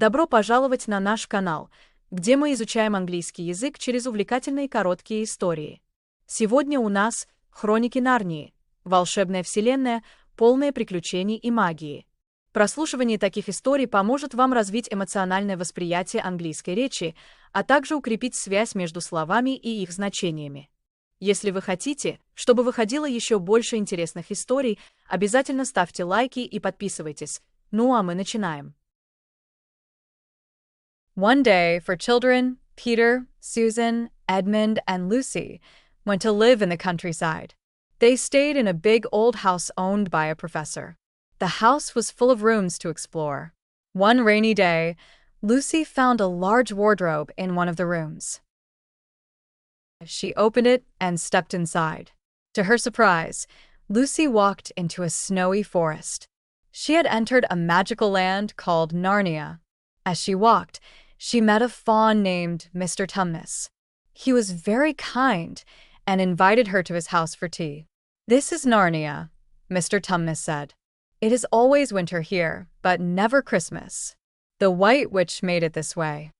Добро пожаловать на наш канал, где мы изучаем английский язык через увлекательные короткие истории. Сегодня у нас «Хроники Нарнии», волшебная вселенная, полная приключений и магии. Прослушивание таких историй поможет вам развить эмоциональное восприятие английской речи, а также укрепить связь между словами и их значениями. Если вы хотите, чтобы выходило еще больше интересных историй, обязательно ставьте лайки и подписывайтесь. Ну а мы начинаем. One day, for children, Peter, Susan, Edmund, and Lucy went to live in the countryside. They stayed in a big old house owned by a professor. The house was full of rooms to explore. One rainy day, Lucy found a large wardrobe in one of the rooms. She opened it and stepped inside. To her surprise, Lucy walked into a snowy forest. She had entered a magical land called Narnia. As she walked, she met a faun named Mr. Tumnus. He was very kind and invited her to his house for tea. "This is Narnia," Mr. Tumnus said. "It is always winter here, but never Christmas. The White Witch made it this way."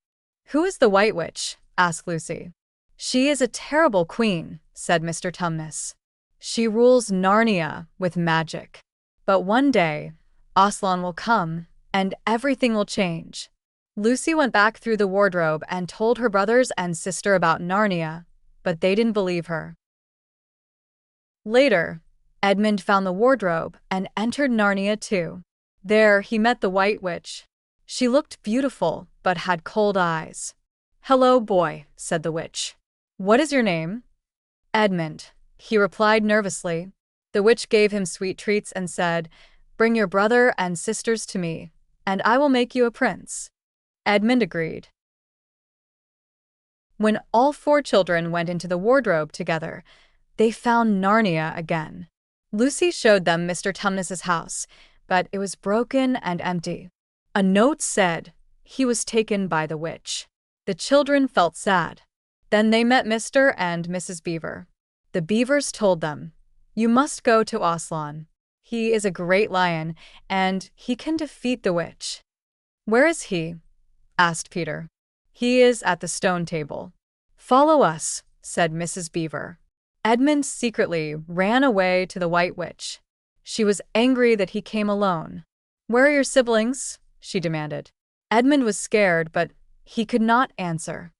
"Who is the White Witch?" asked Lucy. "She is a terrible queen," said Mr. Tumnus. "She rules Narnia with magic. But one day, Aslan will come, and everything will change." Lucy went back through the wardrobe and told her brothers and sister about Narnia, but they didn't believe her. Later, Edmund found the wardrobe and entered Narnia too. There, he met the White Witch. She looked beautiful, but had cold eyes. "Hello, boy," said the witch. "What is your name?" "Edmund," he replied nervously. The witch gave him sweet treats and said, "Bring your brother and sisters to me, and I will make you a prince." Edmund agreed. When all four children went into the wardrobe together, they found Narnia again. Lucy showed them Mr. Tumnus's house, but it was broken and empty. A note said he was taken by the witch. The children felt sad. Then they met Mr. and Mrs. Beaver. The Beavers told them, "You must go to Aslan. He is a great lion, and he can defeat the witch." "Where is he?" asked Peter. "He is at the stone table." "Follow us," said Mrs. Beaver. Edmund secretly ran away to the White Witch. She was angry that he came alone. "Where are your siblings?" she demanded. Edmund was scared, but he could not answer.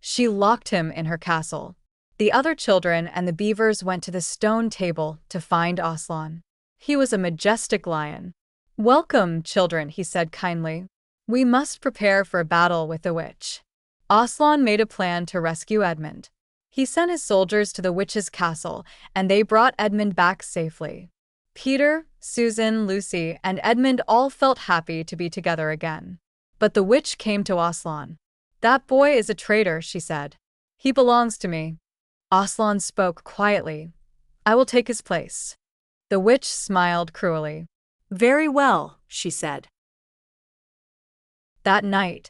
She locked him in her castle. The other children and the beavers went to the stone table to find Aslan. He was a majestic lion. "Welcome, children," he said kindly. "We must prepare for a battle with the witch." Aslan made a plan to rescue Edmund. He sent his soldiers to the witch's castle, and they brought Edmund back safely. Peter, Susan, Lucy, and Edmund all felt happy to be together again. But the witch came to Aslan. "That boy is a traitor," she said. "He belongs to me." Aslan spoke quietly. "I will take his place." The witch smiled cruelly. "Very well," she said. That night,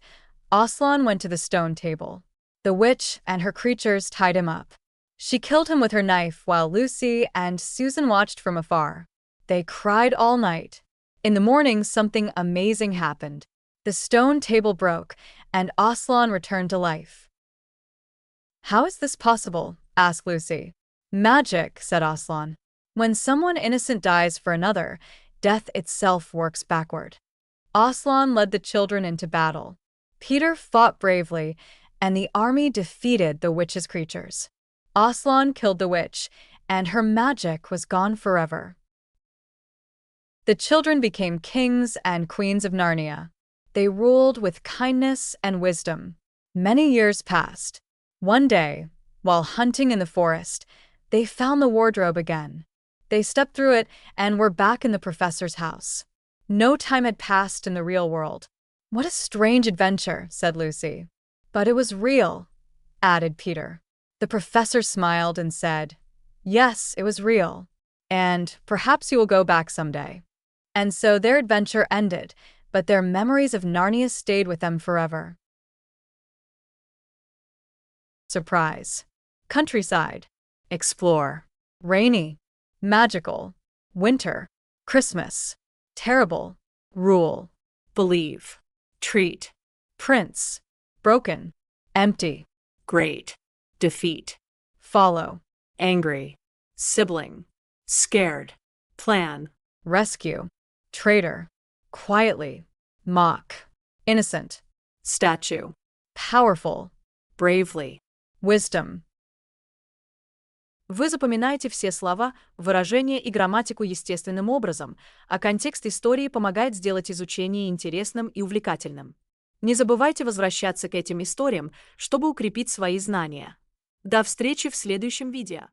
Aslan went to the stone table. The witch and her creatures tied him up. She killed him with her knife while Lucy and Susan watched from afar. They cried all night. In the morning, something amazing happened. The stone table broke, and Aslan returned to life. "How is this possible?" asked Lucy. "Magic," said Aslan. "When someone innocent dies for another, death itself works backward." Aslan led the children into battle. Peter fought bravely, and the army defeated the witch's creatures. Aslan killed the witch, and her magic was gone forever. The children became kings and queens of Narnia. They ruled with kindness and wisdom. Many years passed. One day, while hunting in the forest, they found the wardrobe again. They stepped through it and were back in the professor's house. No time had passed in the real world. "What a strange adventure," said Lucy. "But it was real," added Peter. The professor smiled and said, "Yes, it was real. And perhaps you will go back someday." And so their adventure ended, but their memories of Narnia stayed with them forever. Surprise. Countryside. Explore. Rainy. Magical. Winter. Christmas. Terrible. Rule. believe, treat, prince, broken, empty, great, defeat, follow, angry, sibling, scared, plan, rescue, traitor, quietly, mock, innocent, statue, powerful, bravely. wisdom. Вы запоминаете все слова, выражения и грамматику естественным образом, а контекст истории помогает сделать изучение интересным и увлекательным. Не забывайте возвращаться к этим историям, чтобы укрепить свои знания. До встречи в следующем видео.